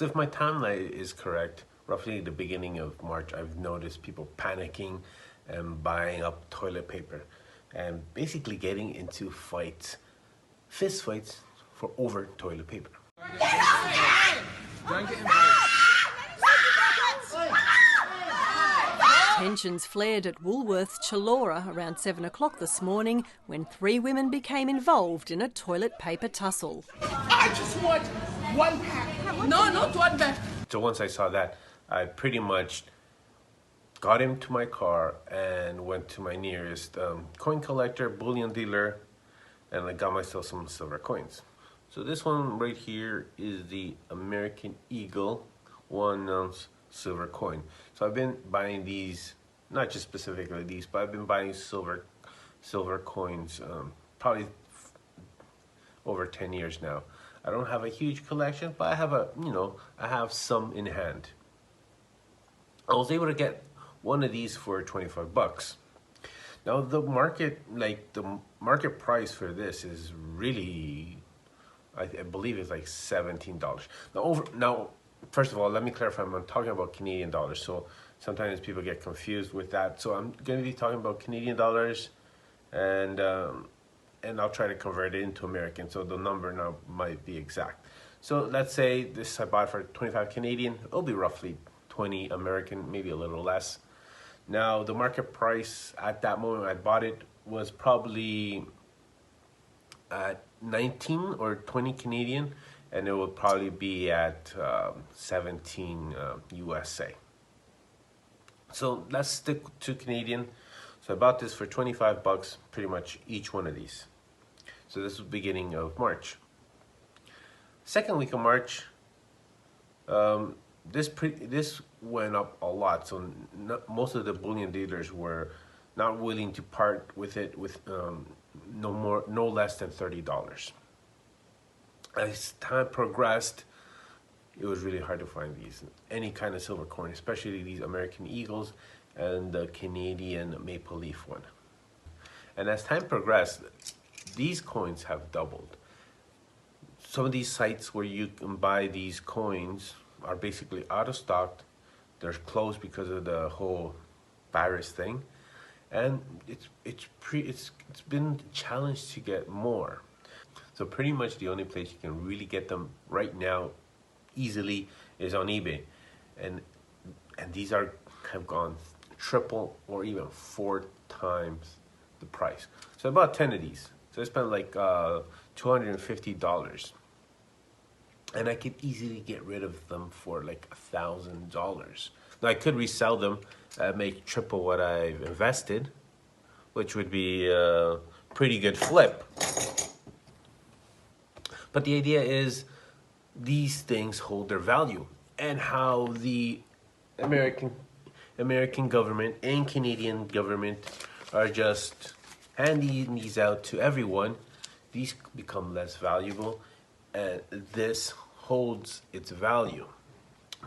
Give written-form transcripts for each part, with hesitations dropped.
So if my timeline is correct, roughly the beginning of March, I've noticed people panicking and buying up toilet paper and basically getting into fights, fist fights for over toilet paper. Tensions flared at Woolworths Chullora around 7 o'clock this morning when 3 women became involved in a toilet paper tussle. I just want 1 pack. No, not 1 pack. So once I saw that, I pretty much got into my car and went to my nearest coin collector, bullion dealer, and I got myself some silver coins. So this one right here is the American Eagle 1 ounce silver coin. So I've been buying these, not just specifically these, but I've been buying silver coins probably over 10 years now. I don't have a huge collection, but I have I have some in hand. I was able to get one of these for 25 bucks. Now the market price for this is really, I believe it's like $17. Now, first of all, let me clarify, I'm talking about Canadian dollars, so sometimes people get confused with that. So I'm going to be talking about Canadian dollars, and I'll try to convert it into American, so the number now might be exact. So let's say this I bought for 25 Canadian, it'll be roughly 20 American, maybe a little less. Now the market price at that moment I bought it was probably at 19 or 20 Canadian, and it will probably be at 17 USA. So let's stick to Canadian. So I bought this for 25 bucks, pretty much each one of these. So this was beginning of March. Second week of March, this went up a lot. So most of the bullion dealers were not willing to part with it with no less than $30. As time progressed, it was really hard to find any kind of silver coin, especially these American Eagles and the Canadian Maple Leaf one. And as time progressed, these coins have doubled. Some of these sites where you can buy these coins are basically out of stock. They're closed because of the whole virus thing, and it's been challenged to get more. So pretty much the only place you can really get them right now easily is on eBay, and these have gone triple or even 4 times the price. So I bought 10 of these. So I spent like $250, and I could easily get rid of them for like $1,000. Now I could resell them, make triple what I've invested, which would be a pretty good flip. But the idea is these things hold their value, and how the American government and Canadian government are just handing these out to everyone. These become less valuable, and this holds its value.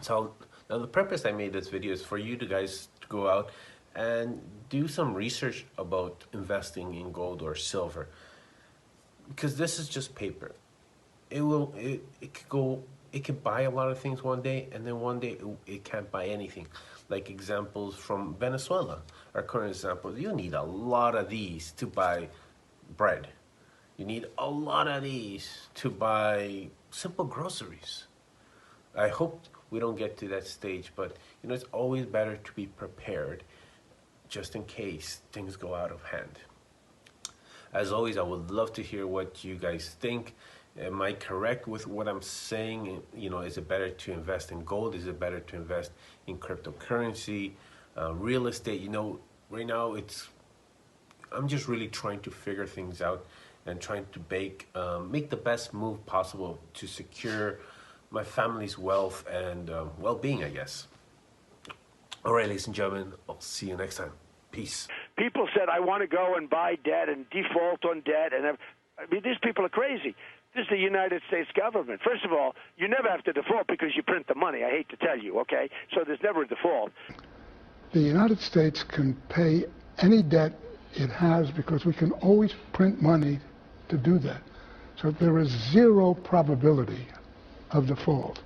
So now the purpose I made this video is for you guys to go out and do some research about investing in gold or silver, because this is just paper. It could buy a lot of things one day, and then one day it can't buy anything. Like examples from Venezuela, our current example. You need a lot of these to buy bread. You need a lot of these to buy simple groceries. I hope we don't get to that stage, but it's always better to be prepared just in case things go out of hand. As always, I would love to hear what you guys think. Am I correct with what I'm saying? Is it better to invest in gold? Is it better to invest in cryptocurrency, real estate? Right now I'm just really trying to figure things out and trying to make the best move possible to secure my family's wealth and well-being, I guess. All right, ladies and gentlemen, I'll see you next time. Peace. People said, I want to go and buy debt and default on debt. And these people are crazy. This is the United States government. First of all, you never have to default because you print the money. I hate to tell you, okay? So there's never a default. The United States can pay any debt it has because we can always print money to do that. So there is zero probability of default.